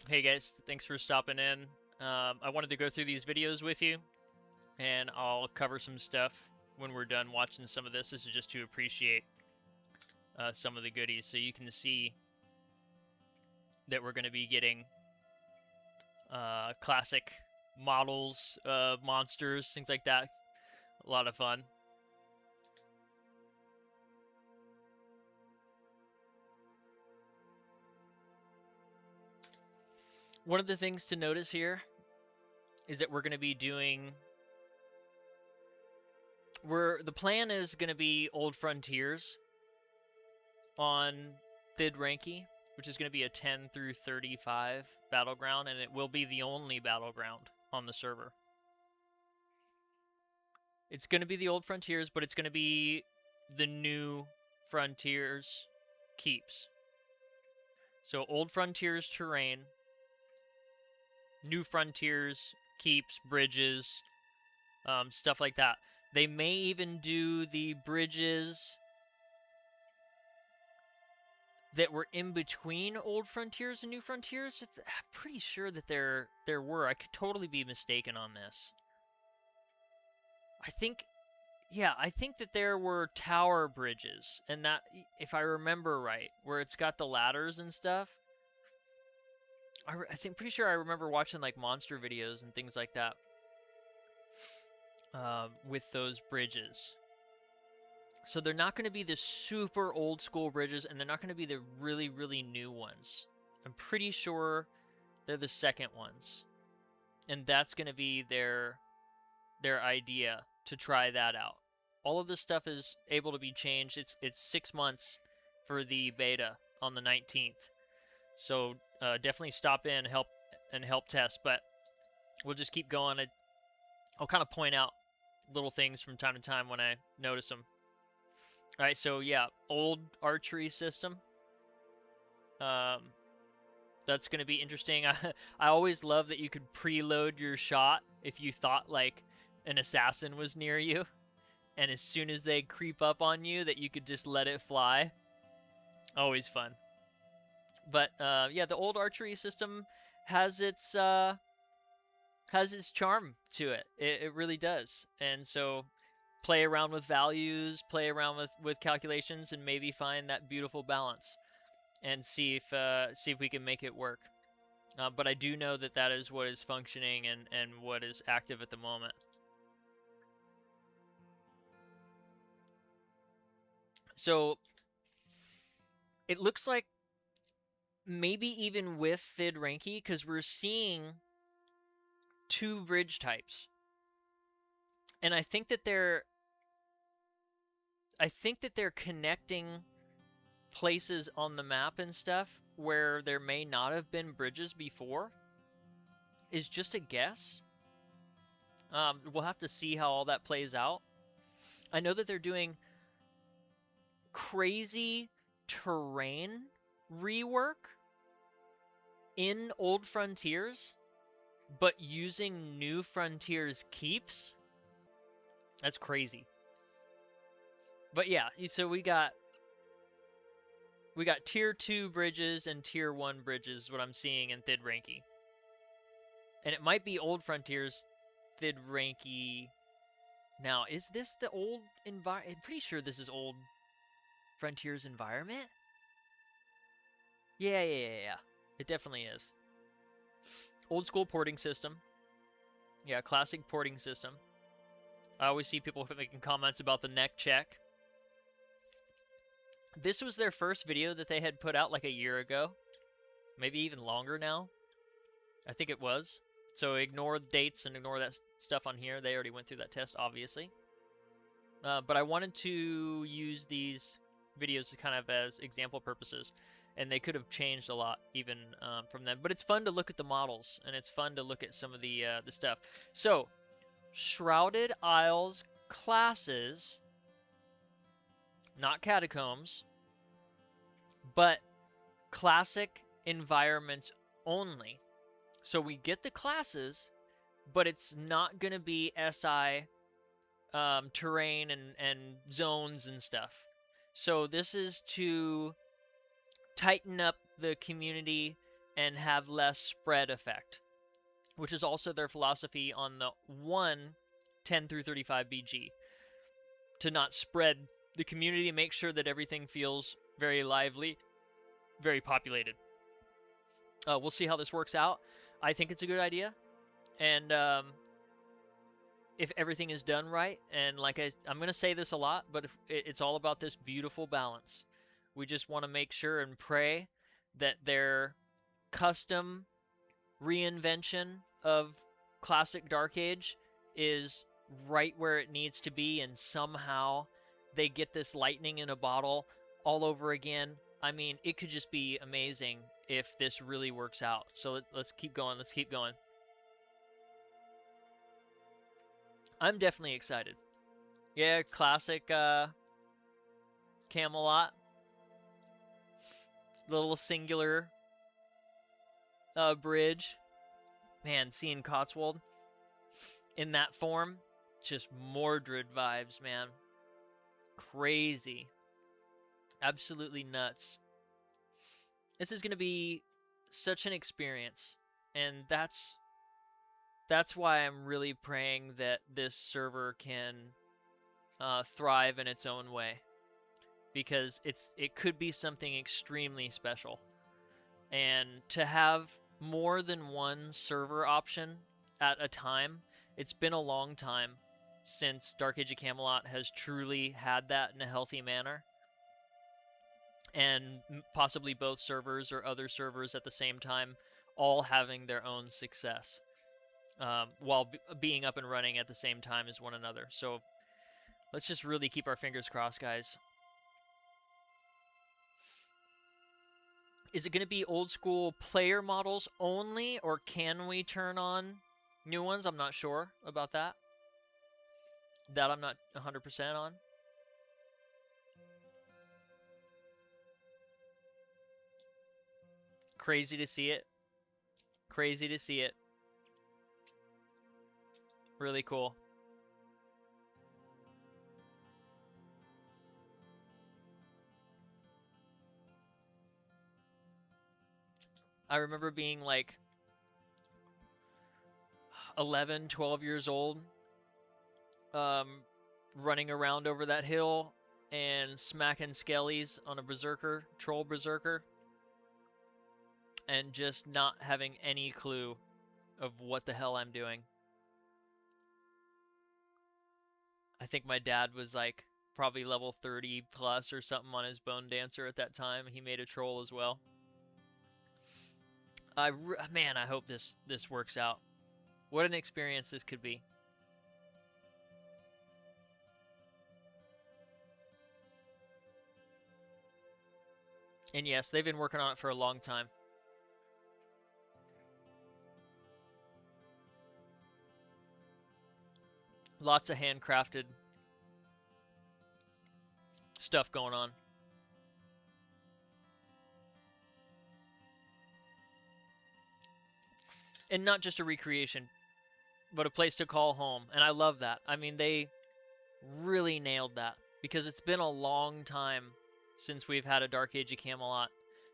Hey guys, thanks for stopping in. I wanted to go through these videos with you, and I'll cover some stuff when we're done watching some of this. This is just to appreciate some of the goodies, so you can see that we're going to be getting classic models of monsters, things like that. A lot of fun. One of the things to notice here is that we're going to be doing. The plan is going to be Old Frontiers on Thid Ranky, which is going to be a 10 through 35 battleground, and it will be the only battleground on the server. It's going to be the Old Frontiers, but it's going to be the New Frontiers keeps. So Old Frontiers terrain, New Frontiers keeps, bridges, stuff like that. They may even do the bridges that were in between Old Frontiers and New Frontiers. I'm pretty sure that there were. I could totally be mistaken on this. I think that there were tower bridges, and that, if I remember right, where it's got the ladders and stuff. I think pretty sure I remember watching like monster videos and things like that with those bridges. So they're not going to be the super old school bridges, and they're not going to be the really, really new ones. I'm pretty sure they're the second ones. And that's going to be their idea to try that out. All of this stuff is able to be changed. It's 6 months for the beta on the 19th. So definitely stop in and help test, but we'll just keep going. I'll kind of point out little things from time to time when I notice them. All right, so yeah, old archery system. That's going to be interesting. I always love that you could preload your shot if you thought like an assassin was near you, and as soon as they creep up on you, that you could just let it fly. Always fun. But yeah, the old archery system has its charm to it. It really does. And so play around with values, play around with calculations, and maybe find that beautiful balance and see if we can make it work. But I do know that that is what is functioning and what is active at the moment. So it looks like maybe even with Thid Ranky, because we're seeing 2 bridge types. And I think that they're connecting places on the map and stuff where there may not have been bridges before. Is just a guess. We'll have to see how all that plays out. I know that they're doing crazy terrain rework in Old Frontiers, but using New Frontiers keeps. That's crazy. But yeah, so we got tier 2 bridges and tier 1 bridges, what I'm seeing in Thid Ranky. And it might be Old Frontiers Thid Ranky. Now, is this the old environment? I'm pretty sure this is Old Frontiers environment. Yeah. It definitely is. Old school porting system. Yeah, classic porting system. I always see people making comments about the neck check. This was their first video that they had put out like a year ago. Maybe even longer now. I think it was. So ignore the dates and ignore that stuff on here. They already went through that test, obviously. But I wanted to use these videos kind of as example purposes. And they could have changed a lot even from them. But it's fun to look at the models. And it's fun to look at some of the stuff. So, Shrouded Isles classes, not catacombs, but classic environments only. So we get the classes, but it's not going to be SI terrain and zones and stuff. So this is to tighten up the community and have less spread effect, which is also their philosophy on the 10 through 35 BG, to not spread the community and make sure that everything feels very lively, very populated. We'll see how this works out. I think it's a good idea, and if everything is done right, and like I'm going to say this a lot, but it's all about this beautiful balance. We just want to make sure and pray that their custom reinvention of classic Dark Age is right where it needs to be, and somehow they get this lightning in a bottle all over again. I mean, it could just be amazing if this really works out. So let's keep going. Let's keep going. I'm definitely excited. Yeah, classic Camelot. Little singular bridge. Man, seeing Cotswold in that form, just Mordred vibes, man. Crazy. Absolutely nuts. This is going to be such an experience, and that's why I'm really praying that this server can thrive in its own way, because it could be something extremely special. And to have more than one server option at a time, it's been a long time since Dark Age of Camelot has truly had that in a healthy manner. And possibly both servers or other servers at the same time, all having their own success, while being up and running at the same time as one another. So let's just really keep our fingers crossed, guys. Is it going to be old school player models only, or can we turn on new ones? I'm not sure about that. That I'm not 100% on. Crazy to see it. Crazy to see it. Really cool. I remember being like 11, 12 years old, running around over that hill and smacking skellies on a troll berserker, and just not having any clue of what the hell I'm doing. I think my dad was like probably level 30 plus or something on his Bone Dancer at that time. He made a troll as well. Man, I hope this works out. What an experience this could be. And yes, they've been working on it for a long time. Lots of handcrafted stuff going on. And not just a recreation, but a place to call home. And I love that. I mean, they really nailed that, because it's been a long time since we've had a Dark Age of Camelot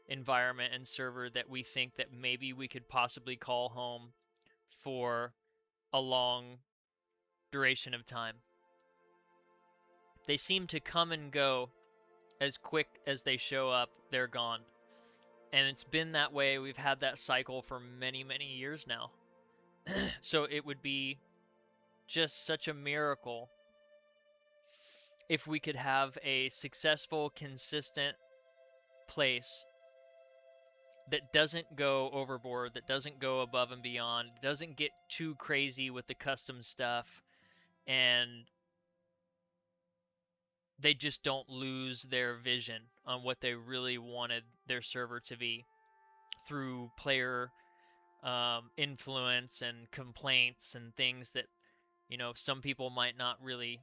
environment and server that we think that maybe we could possibly call home for a long duration of time. They seem to come and go as quick as they show up, they're gone. And it's been that way. We've had that cycle for many, many years now. So it would be just such a miracle if we could have a successful, consistent place that doesn't go overboard, that doesn't go above and beyond, doesn't get too crazy with the custom stuff, and they just don't lose their vision on what they really wanted their server to be through player influence and complaints and things that, you know, some people might not really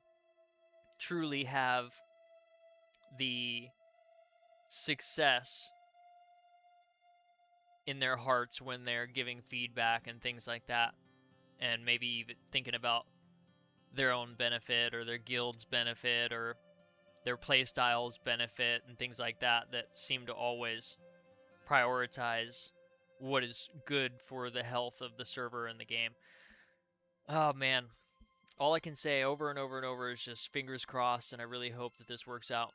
truly have the success in their hearts when they're giving feedback and things like that, and maybe even thinking about their own benefit or their guild's benefit or their playstyle's benefit and things like that, that seem to always prioritize what is good for the health of the server and the game. Oh man, all I can say over and over and over is just fingers crossed, and I really hope that this works out.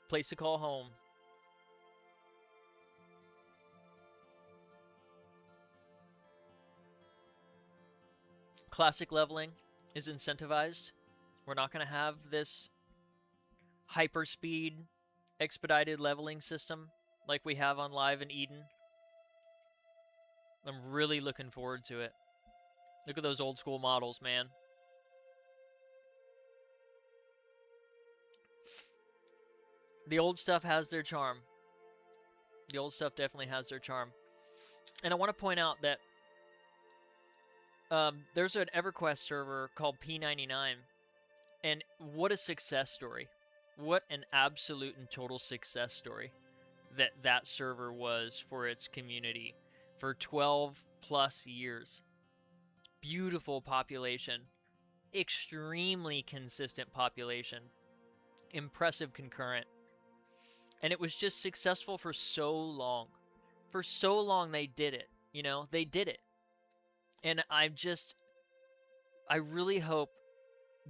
Place to call home. Classic leveling is incentivized. We're not going to have this hyperspeed expedited leveling system like we have on Live in Eden. I'm really looking forward to it. Look at those old school models, man. The old stuff has their charm. The old stuff definitely has their charm. And I want to point out that there's an EverQuest server called P99, and what a success story. What an absolute and total success story that server was for its community for 12 plus years. Beautiful population, extremely consistent population, impressive concurrent. And it was just successful for so long. For so long they did it, you know, they did it. And I really hope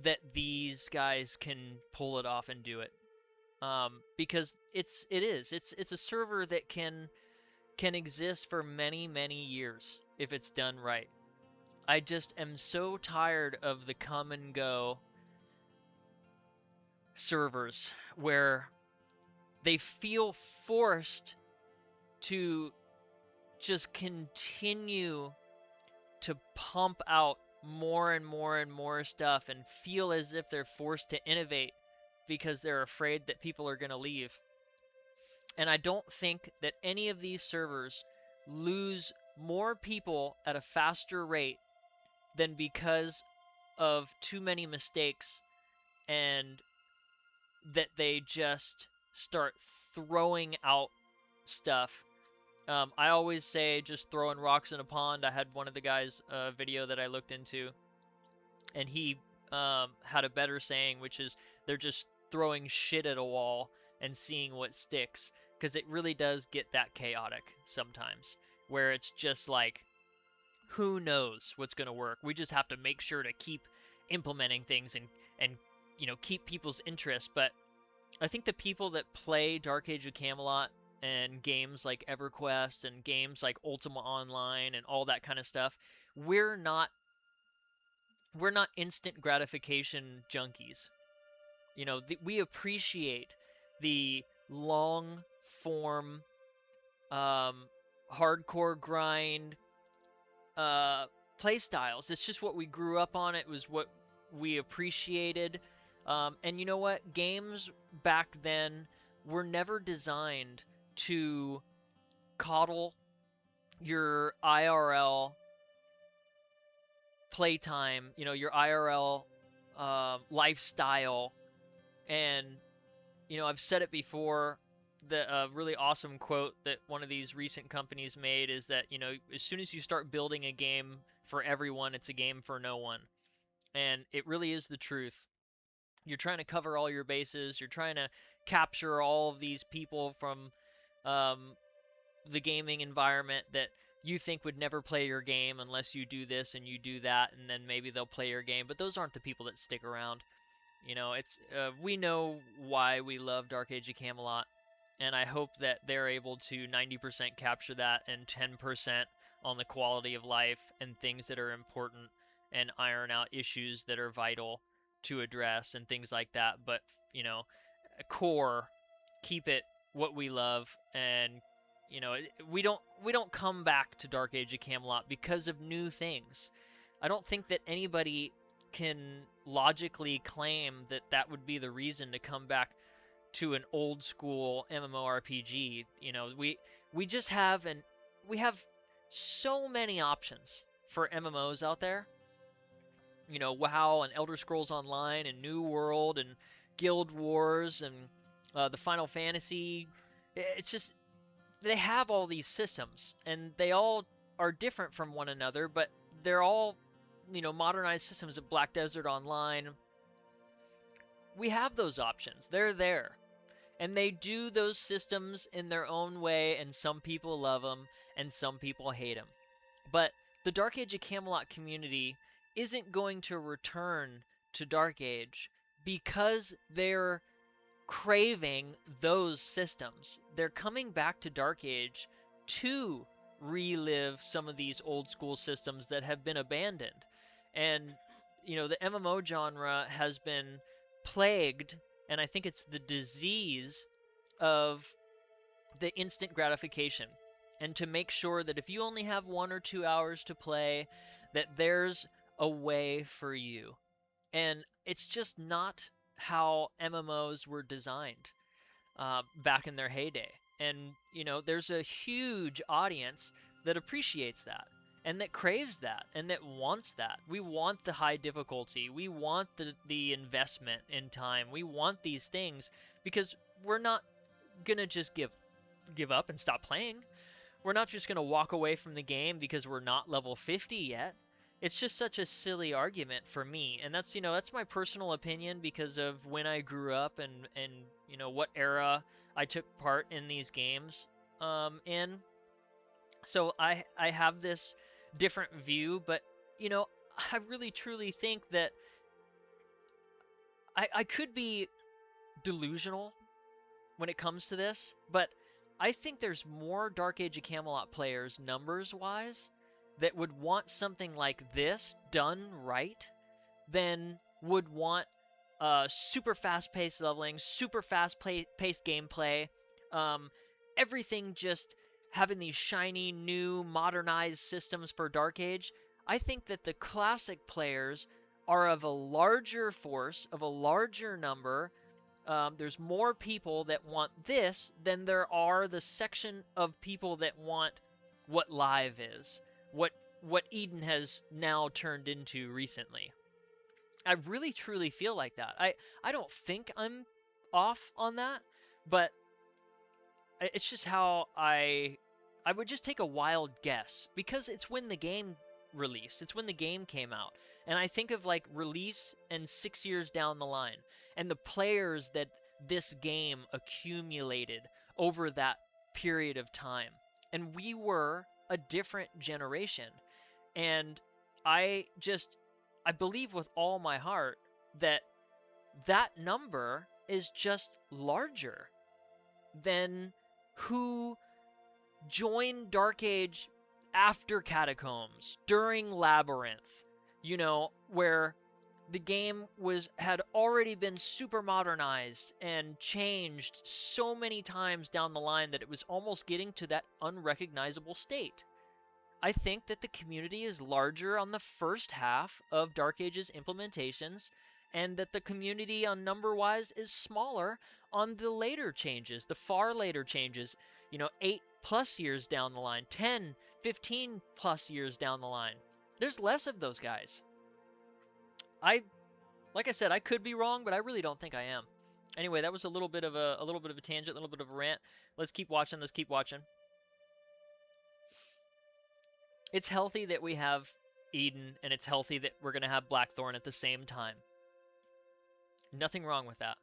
that these guys can pull it off and do it. Because it's a server that can exist for many, many years if it's done right. I just am so tired of the come and go servers where they feel forced to just continue to pump out more and more and more stuff and feel as if they're forced to innovate because they're afraid that people are going to leave. And I don't think that any of these servers lose more people at a faster rate than because of too many mistakes and that they just start throwing out stuff. I always say just throwing rocks in a pond. I had one of the guys' video that I looked into, and he had a better saying, which is they're just throwing shit at a wall and seeing what sticks, because it really does get that chaotic sometimes, where it's just like, who knows what's going to work? We just have to make sure to keep implementing things and you know, keep people's interest. But I think the people that play Dark Age of Camelot and games like EverQuest and games like Ultima Online and all that kind of stuff, we're not instant gratification junkies. You know, we appreciate the long form, hardcore grind play styles. It's just what we grew up on. It was what we appreciated. And you know what? Games back then were never designed to coddle your IRL playtime, you know, your IRL lifestyle. And, you know, I've said it before, the really awesome quote that one of these recent companies made is that, you know, as soon as you start building a game for everyone, it's a game for no one. And it really is the truth. You're trying to cover all your bases. You're trying to capture all of these people from the gaming environment that you think would never play your game unless you do this and you do that, and then maybe they'll play your game. But those aren't the people that stick around. You know, it's we know why we love Dark Age of Camelot, and I hope that they're able to 90% capture that and 10% on the quality of life and things that are important and iron out issues that are vital to address and things like that. But, you know, core, keep it what we love. And, you know, we don't come back to Dark Age of Camelot because of new things. I don't think that anybody can logically claim that that would be the reason to come back to an old school MMORPG. You know, we just have we have so many options for MMOs out there. You know, WoW and Elder Scrolls Online and New World and Guild Wars and the Final Fantasy. It's just, they have all these systems, and they all are different from one another, but they're all, you know, modernized systems of Black Desert Online. We have those options. They're there. And they do those systems in their own way, and some people love them, and some people hate them. But the Dark Age of Camelot community isn't going to return to Dark Age because they're craving those systems. They're coming back to Dark Age to relive some of these old school systems that have been abandoned. And, the MMO genre has been plagued, and I think it's the disease of the instant gratification. And to make sure that if you only have 1 or 2 hours to play, that there's a way for you. And it's just not how MMOs were designed back in their heyday. And, there's a huge audience that appreciates that and that craves that and that wants that. We want the high difficulty. We want the investment in time. We want these things because we're not going to just give up and stop playing. We're not just going to walk away from the game because we're not level 50 yet. It's just such a silly argument for me. And that's, that's my personal opinion because of when I grew up and what era I took part in these games in. So I have this different view, but, I really truly think that I could be delusional when it comes to this, but I think there's more Dark Age of Camelot players, numbers-wise, that would want something like this done right than would want super fast-paced leveling, super fast-paced gameplay, everything just having these shiny, new, modernized systems for Dark Age. I think that the classic players are of a larger force, of a larger number. There's more people that want this than there are the section of people that want what Live is, what Eden has now turned into recently. I really truly feel like that. I don't think I'm off on that, but it's just how I would just take a wild guess because it's when the game released. It's when the game came out. And I think of like release and 6 years down the line and the players that this game accumulated over that period of time. And we were a different generation. And I believe with all my heart that that number is just larger than who joined Dark Age after Catacombs, during Labyrinth, where the game had already been super modernized and changed so many times down the line that it was almost getting to that unrecognizable state. I think that the community is larger on the first half of Dark Age's implementations, and that the community on number-wise is smaller on the later changes, the far later changes, 8+ years down the line, 10, 15+ years down the line. There's less of those guys. Like I said, I could be wrong, but I really don't think I am. Anyway, that was a little bit of a tangent, a little bit of a rant. Let's keep watching. It's healthy that we have Eden, and it's healthy that we're going to have Blackthorn at the same time. Nothing wrong with that.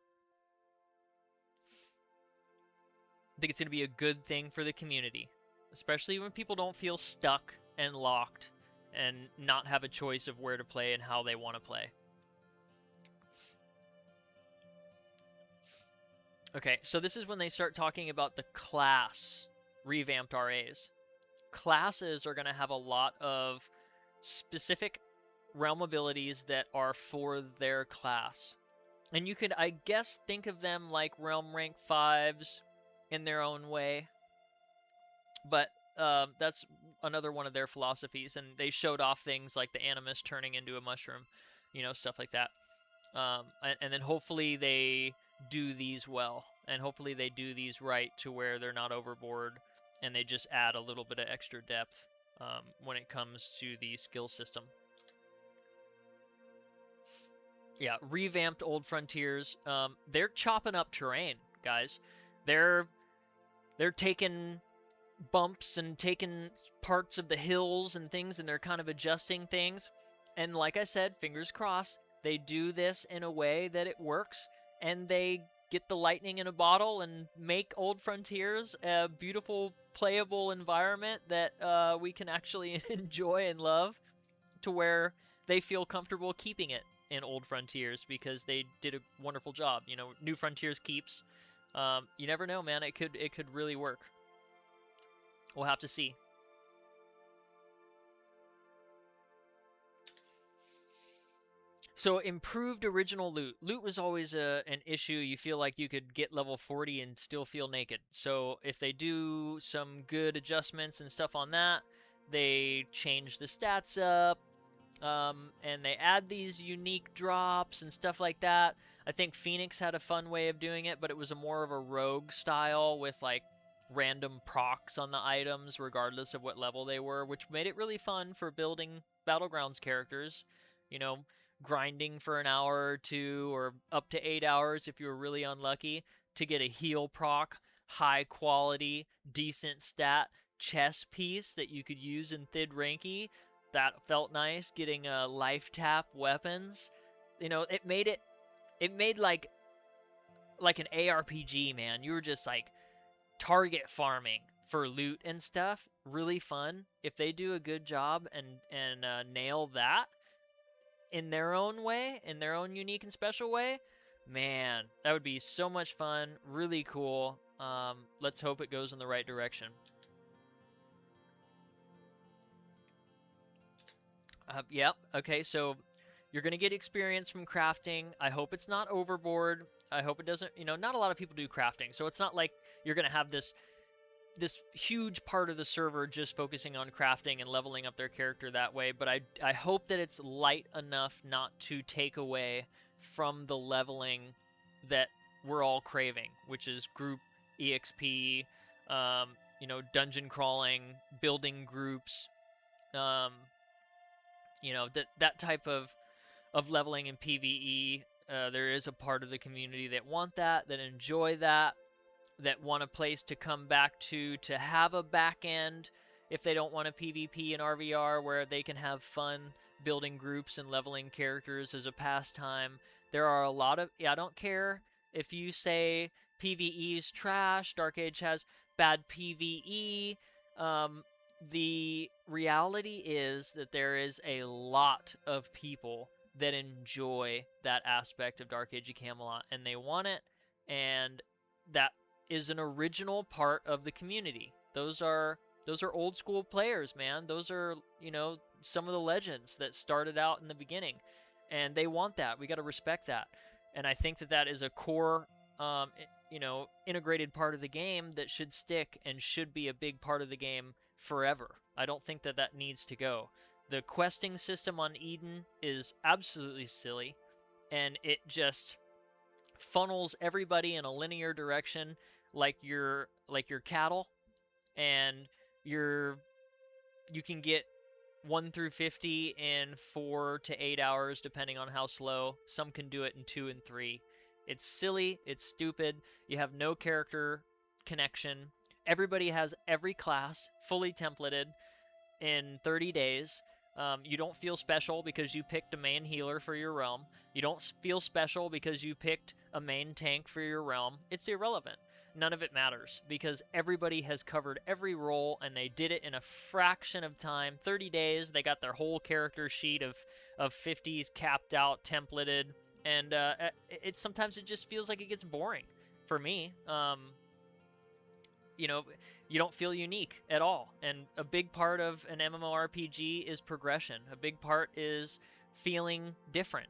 I think it's going to be a good thing for the community, especially when people don't feel stuck and locked and not have a choice of where to play and how they want to play. Okay, so this is when they start talking about the class revamped RAs. Classes are going to have a lot of specific realm abilities that are for their class. And you could, I guess, think of them like realm rank 5s in their own way. But that's another one of their philosophies. And they showed off things like the Animus turning into a mushroom, stuff like that. And then hopefully they do these well. And hopefully they do these right to where they're not overboard. And they just add a little bit of extra depth when it comes to the skill system. Yeah, revamped Old Frontiers. They're chopping up terrain, guys. They're taking bumps and taking parts of the hills and things, and they're kind of adjusting things. And like I said, fingers crossed, they do this in a way that it works, and they get the lightning in a bottle and make Old Frontiers a beautiful, playable environment that we can actually enjoy and love, to where they feel comfortable keeping it in Old Frontiers because they did a wonderful job. You know, New Frontiers keeps. You never know, man. It could really work. We'll have to see. So improved original loot. Loot was always an issue. You feel like you could get level 40 and still feel naked. So if they do some good adjustments and stuff on that, they change the stats up, and they add these unique drops and stuff like that. I think Phoenix had a fun way of doing it, but it was a more of a rogue style with like random procs on the items regardless of what level they were, which made it really fun for building Battlegrounds characters. You know, grinding for an hour or two, or up to 8 hours if you were really unlucky, to get a heal proc, high quality, decent stat chess piece that you could use in Thid Ranky. That felt nice. Getting life tap weapons. You know, it made like an ARPG, man. You were just like target farming for loot and stuff. Really fun. If they do a good job and nail that in their own way, in their own unique and special way, man, that would be so much fun. Really cool. Let's hope it goes in the right direction. Yep. Okay, so you're going to get experience from crafting. I hope it's not overboard. I hope it doesn't, you know, not a lot of people do crafting, so it's not like you're going to have this huge part of the server just focusing on crafting and leveling up their character that way, but I hope that it's light enough not to take away from the leveling that we're all craving, which is group EXP, you know, dungeon crawling, building groups, you know, that type of leveling in PvE. There is a part of the community that want that enjoy that want a place to come back to have a back end if they don't want a PvP and RVR, where they can have fun building groups and leveling characters as a pastime. There are a lot of, I don't care if you say PvE is trash, Dark Age has bad PvE. The reality is that there is a lot of people that enjoy that aspect of Dark Age of Camelot, and they want it, and that is an original part of the community. Those are old school players, man. Those are, you know, some of the legends that started out in the beginning, and they want that. We got to respect that, and I think that is a core, you know, integrated part of the game that should stick and should be a big part of the game forever. I don't think that needs to go. The questing system on Eden is absolutely silly, and it just funnels everybody in a linear direction, like your cattle, and you can get 1 through 50 in 4 to 8 hours depending on how slow. Some can do it in 2 and 3. It's silly, it's stupid. You have no character connection. Everybody has every class fully templated in 30 days. You don't feel special because you picked a main healer for your realm. You don't feel special because you picked a main tank for your realm. It's irrelevant. None of it matters because everybody has covered every role, and they did it in a fraction of time. 30 days, they got their whole character sheet of 50s capped out, templated, and sometimes it just feels like it gets boring for me. You know, you don't feel unique at all. And a big part of an MMORPG is progression. A big part is feeling different.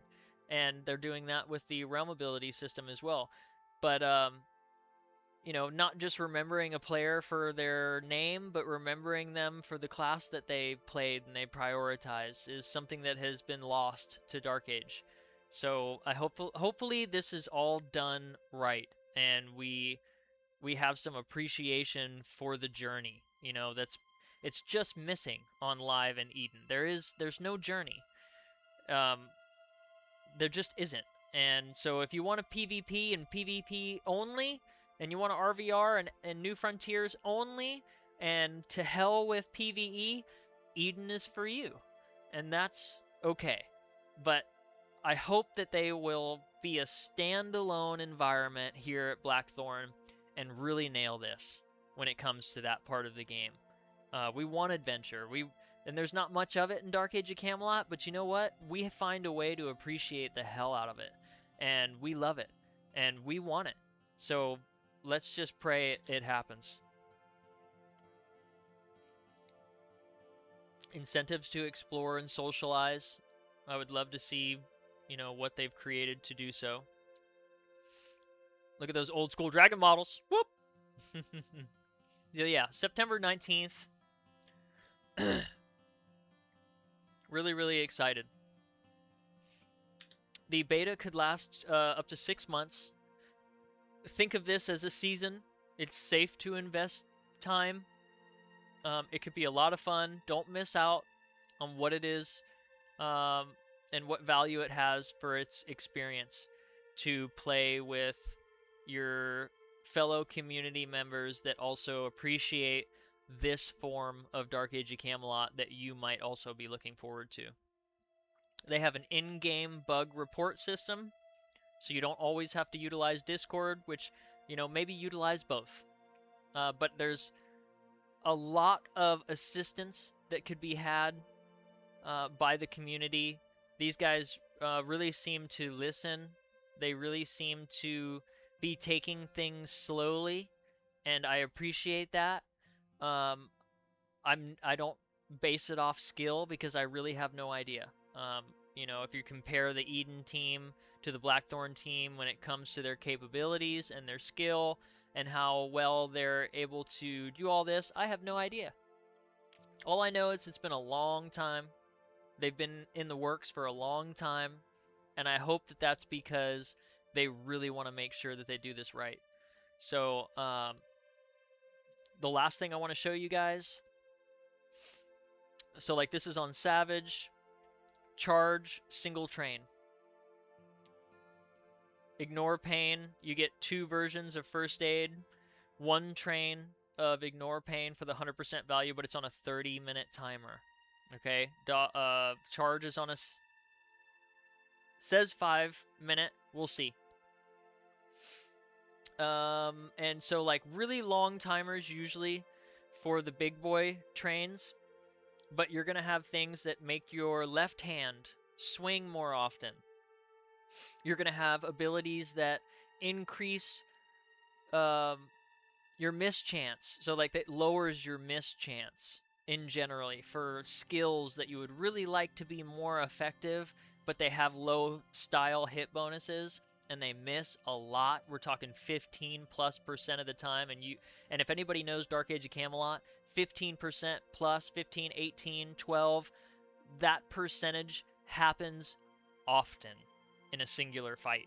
And they're doing that with the realm ability system as well. But, you know, not just remembering a player for their name, but remembering them for the class that they played and they prioritize is something that has been lost to Dark Age. So hopefully this is all done right, and we have some appreciation for the journey. You know, it's just missing on Live and Eden. There's no journey. There just isn't. And so if you want a PvP and PvP only, and you want a RVR and New Frontiers only, and to hell with PvE, Eden is for you. And that's okay. But I hope that they will be a standalone environment here at Blackthorn and really nail this when it comes to that part of the game. We want adventure. And there's not much of it in Dark Age of Camelot, but you know what? We find a way to appreciate the hell out of it. And we love it. And we want it. So let's just pray it happens. Incentives to explore and socialize. I would love to see, what they've created to do so. Look at those old school dragon models. Whoop! Yeah, September 19th. Really, really excited. The beta could last up to 6 months. Think of this as a season. It's safe to invest time. It could be a lot of fun. Don't miss out on what it is and what value it has for its experience to play with your fellow community members that also appreciate this form of Dark Age of Camelot that you might also be looking forward to. They have an in-game bug report system, so you don't always have to utilize Discord, which, maybe utilize both. But there's a lot of assistance that could be had by the community. These guys really seem to listen. They really seem to be taking things slowly, and I appreciate that. I don't base it off skill because I really have no idea. If you compare the Eden team to the Blackthorn team when it comes to their capabilities and their skill and how well they're able to do all this, I have no idea. All I know is it's been a long time. They've been in the works for a long time, and I hope that that's because they really want to make sure that they do this right. So, the last thing I want to show you guys. So, this is on Savage. Charge, single train. Ignore pain. You get 2 versions of first aid. 1 train of ignore pain for the 100% value, but it's on a 30-minute timer. Okay? Charge is on a... says 5-minute. We'll see. And so, really long timers usually for the big boy trains, but you're going to have things that make your left hand swing more often. You're going to have abilities that increase your miss chance. So, that lowers your miss chance in generally for skills that you would really like to be more effective, but they have low style hit bonuses. And they miss a lot. We're talking 15+% of the time. And if anybody knows Dark Age of Camelot, 15% plus, 15, 18, 12, that percentage happens often in a singular fight.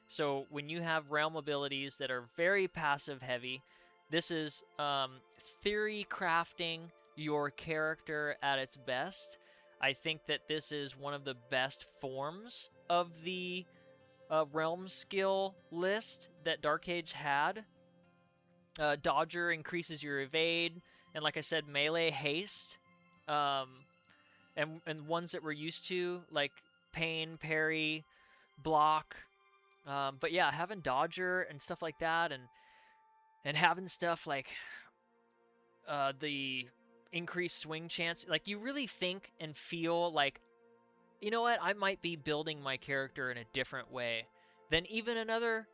So when you have realm abilities that are very passive heavy, this is theory crafting your character at its best. I think that this is one of the best forms of the realm skill list that Dark Age had. Dodger increases your evade, and like I said, melee haste, and ones that we're used to, like pain, parry, block. But yeah, having Dodger and stuff like that, and having stuff like the increased swing chance, you really think and feel like, you know what, I might be building my character in a different way than even another.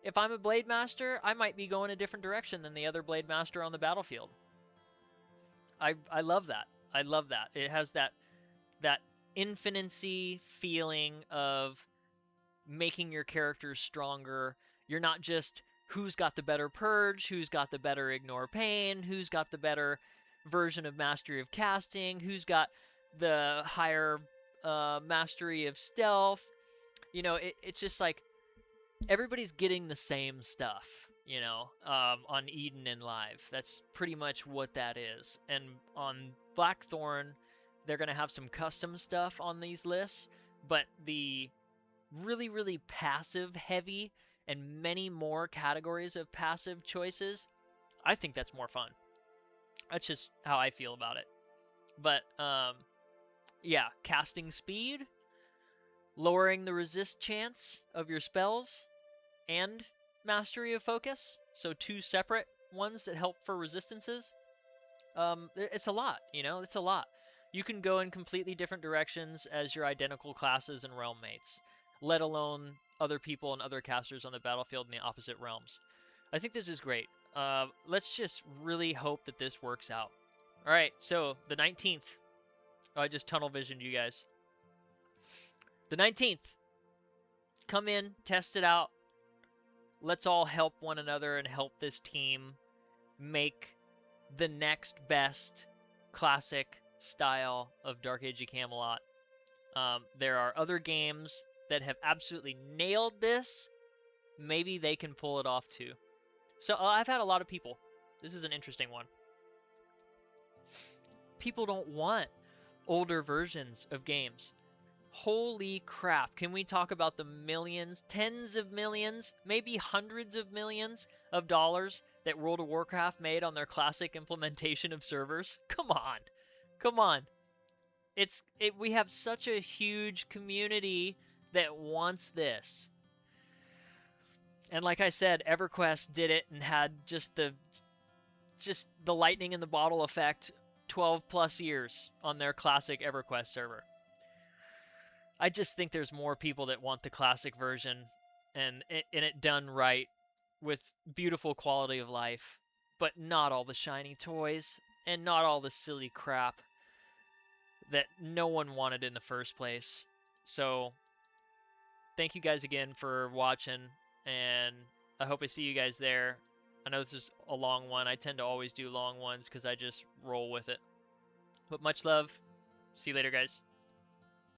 If I'm a Blade Master, I might be going a different direction than the other Blade Master on the battlefield. I love that. I love that. It has that infinity feeling of making your character stronger. You're not just who's got the better Purge, who's got the better Ignore Pain, who's got the better version of Mastery of Casting, who's got the higher mastery of stealth. It's just everybody's getting the same stuff, on Eden and Live. That's pretty much what that is. And on Blackthorn, they're going to have some custom stuff on these lists, but the really, really passive heavy and many more categories of passive choices, I think that's more fun. That's just how I feel about it. But, yeah, casting speed, lowering the resist chance of your spells, and mastery of focus. So 2 separate ones that help for resistances. It's a lot, you know, it's a lot. You can go in completely different directions as your identical classes and realm mates, let alone other people and other casters on the battlefield in the opposite realms. I think this is great. Let's just really hope that this works out. All right, so the 19th. Oh, I just tunnel visioned you guys. The 19th. Come in, test it out. Let's all help one another and help this team make the next best classic style of Dark Age of Camelot. There are other games that have absolutely nailed this. Maybe they can pull it off too. So I've had a lot of people. This is an interesting one. People don't want older versions of games. Holy crap. Can we talk about the millions, tens of millions, maybe hundreds of millions of dollars that World of Warcraft made on their classic implementation of servers? Come on. Come on. We have such a huge community that wants this. And like I said, EverQuest did it and had just the lightning in the bottle effect 12 plus years on their classic EverQuest server. I just think there's more people that want the classic version and it done right with beautiful quality of life, but not all the shiny toys and not all the silly crap that no one wanted in the first place. So thank you guys again for watching, and I hope I see you guys there. I know this is a long one. I tend to always do long ones because I just roll with it. But much love. See you later, guys.